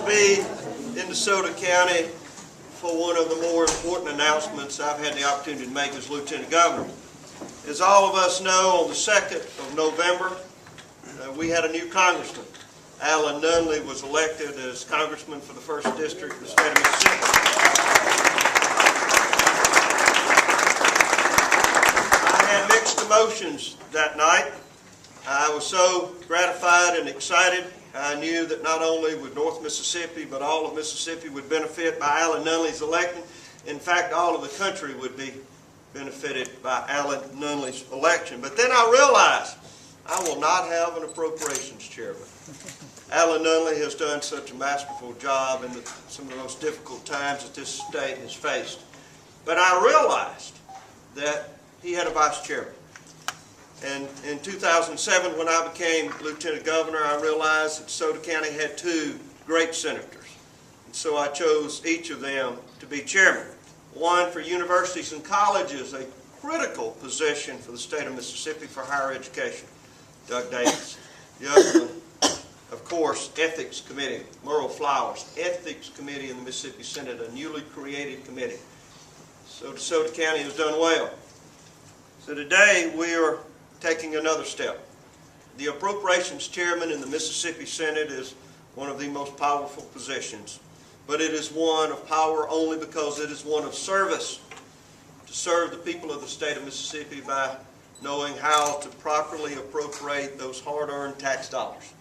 to be in DeSoto County for one of the more important announcements I've had the opportunity to make as Lieutenant Governor. As all of us know, on the 2nd of November, we had a new congressman. Alan Nunley was elected as congressman for the 1st District of the state of Mississippi. I had mixed emotions that night. I was so gratified and excited. I knew that not only would North Mississippi, but all of Mississippi would benefit by Alan Nunley's election. In fact, all of the country would be benefited by Alan Nunley's election. But then I realized I will not have an appropriations chairman. Alan Nunley has done such a masterful job in some of the most difficult times that this state has faced. But I realized that he had a vice chairman. And in 2007, when I became Lieutenant Governor, I realized that DeSoto County had 2 great senators. And so I chose each of them to be chairman. One for universities and colleges, a critical position for the state of Mississippi for higher education, Doug Davis. The other one, of course, Ethics Committee, Merle Flowers, Ethics Committee in the Mississippi Senate, a newly created committee. So DeSoto County has done well. So today we are taking another step. The appropriations chairman in the Mississippi Senate is one of the most powerful positions, but it is one of power only because it is one of service, to serve the people of the state of Mississippi by knowing how to properly appropriate those hard-earned tax dollars.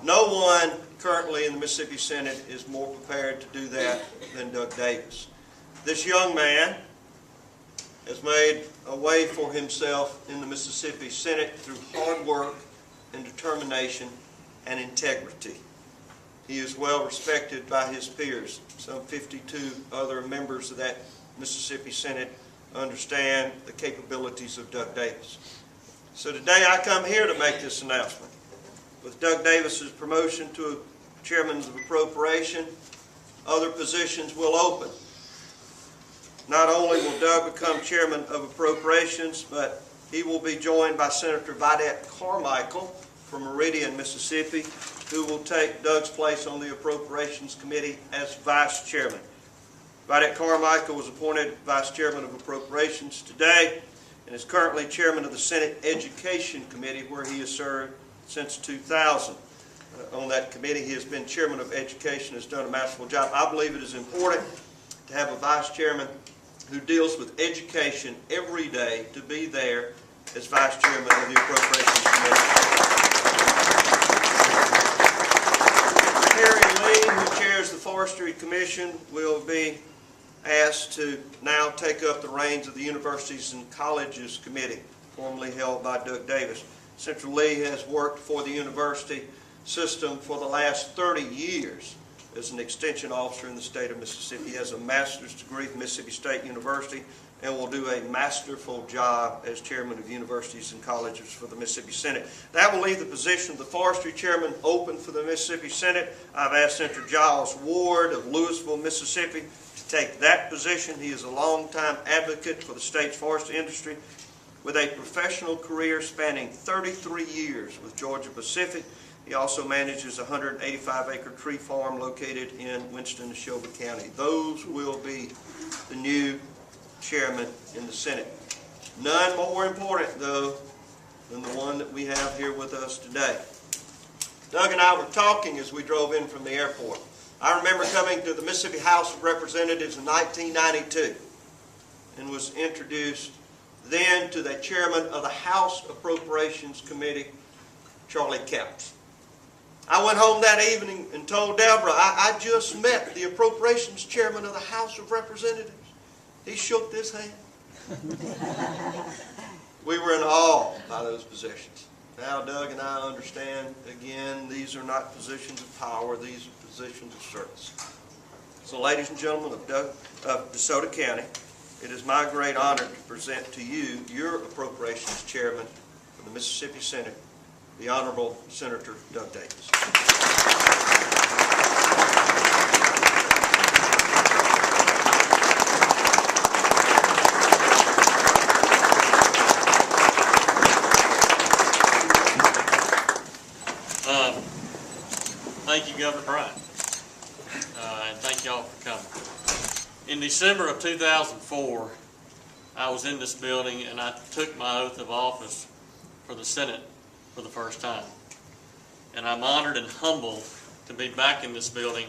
No one currently in the Mississippi Senate is more prepared to do that than Doug Davis. This young man has made a way for himself in the Mississippi Senate through hard work and determination and integrity. He is well respected by his peers. Some 52 other members of that Mississippi Senate understand the capabilities of Doug Davis. So today I come here to make this announcement. With Doug Davis's promotion to chairman of appropriation, other positions will open. Not only will Doug become chairman of appropriations, but he will be joined by Senator Bryant from Meridian, Mississippi, who will take Doug's place on the Appropriations Committee as vice chairman. Bryant was appointed vice chairman of appropriations today and is currently chairman of the Senate Education Committee, where he has served since 2000. On that committee, he has been chairman of education, has done a masterful job. I believe it is important to have a vice chairman who deals with education every day to be there as vice chairman of the Appropriations Committee. Harry Lee, who chairs the Forestry Commission, will be asked to now take up the reins of the Universities and Colleges Committee, formerly held by Doug Davis. Senator Lee has worked for the university system for the last 30 years as an extension officer in the state of Mississippi. He has a master's degree from Mississippi State University and will do a masterful job as chairman of universities and colleges for the Mississippi Senate. That will leave the position of the forestry chairman open for the Mississippi Senate. I've asked Senator Giles Ward of Louisville, Mississippi, to take that position. He is a longtime advocate for the state's forestry industry with a professional career spanning 33 years with Georgia Pacific. He also manages a 185-acre tree farm located in Winston-Neshoba County. Those will be the new chairman in the Senate. None more important, though, than the one that we have here with us today. Doug and I were talking as we drove in from the airport. I remember coming to the Mississippi House of Representatives in 1992 and was introduced then to the chairman of the House Appropriations Committee, Charlie Capps. I went home that evening and told Deborah, I just met the appropriations chairman of the House of Representatives. He shook this hand. We were in awe by those positions. Now Doug and I understand, again, these are not positions of power, these are positions of service. So ladies and gentlemen of DeSoto County, it is my great honor to present to you your appropriations chairman for the Mississippi Senate, the Honorable Senator Doug Davis. Thank you, Governor Bryant. and thank y'all for coming. In December of 2004, I was in this building and I took my oath of office for the Senate for the first time. And I'm honored and humbled to be back in this building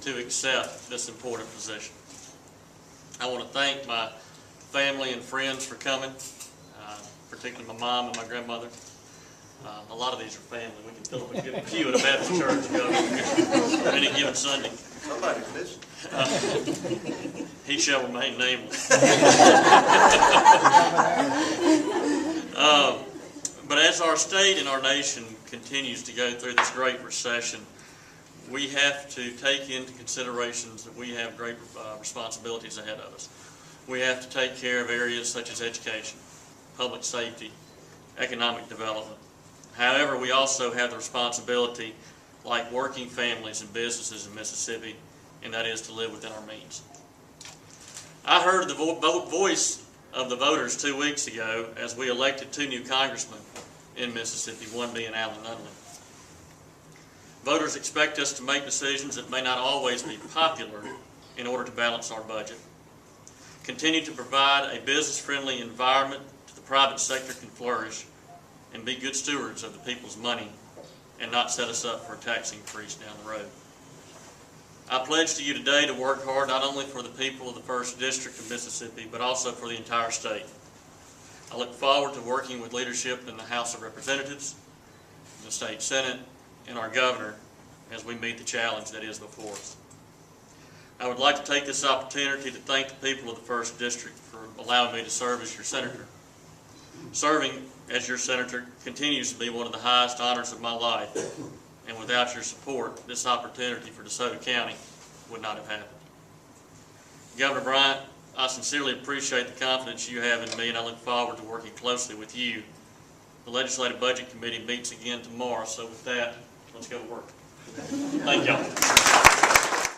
to accept this important position. I want to thank my family and friends for coming, particularly my mom and my grandmother. A lot of these are family. We can fill up a good pew at a Baptist church any given Sunday. Somebody listen. He shall remain nameless. But as our state and our nation continues to go through this great recession, we have to take into considerations that we have great responsibilities ahead of us. We have to take care of areas such as education, public safety, economic development. However, we also have the responsibility, like working families and businesses in Mississippi, and that is to live within our means. I heard the voice of the voters 2 weeks ago as we elected 2 new congressmen in Mississippi, one being Alan Nunley. Voters expect us to make decisions that may not always be popular in order to balance our budget, continue to provide a business-friendly environment so the private sector can flourish, and be good stewards of the people's money and not set us up for a tax increase down the road. I pledge to you today to work hard not only for the people of the 1st District of Mississippi, but also for the entire state. I look forward to working with leadership in the House of Representatives, the State Senate, and our Governor as we meet the challenge that is before us. I would like to take this opportunity to thank the people of the 1st District for allowing me to serve as your Senator. Serving as your Senator continues to be one of the highest honors of my life, and without your support, this opportunity for DeSoto County would not have happened. Governor Bryant, I sincerely appreciate the confidence you have in me, and I look forward to working closely with you. The Legislative Budget Committee meets again tomorrow, so with that, let's go to work. Thank y'all.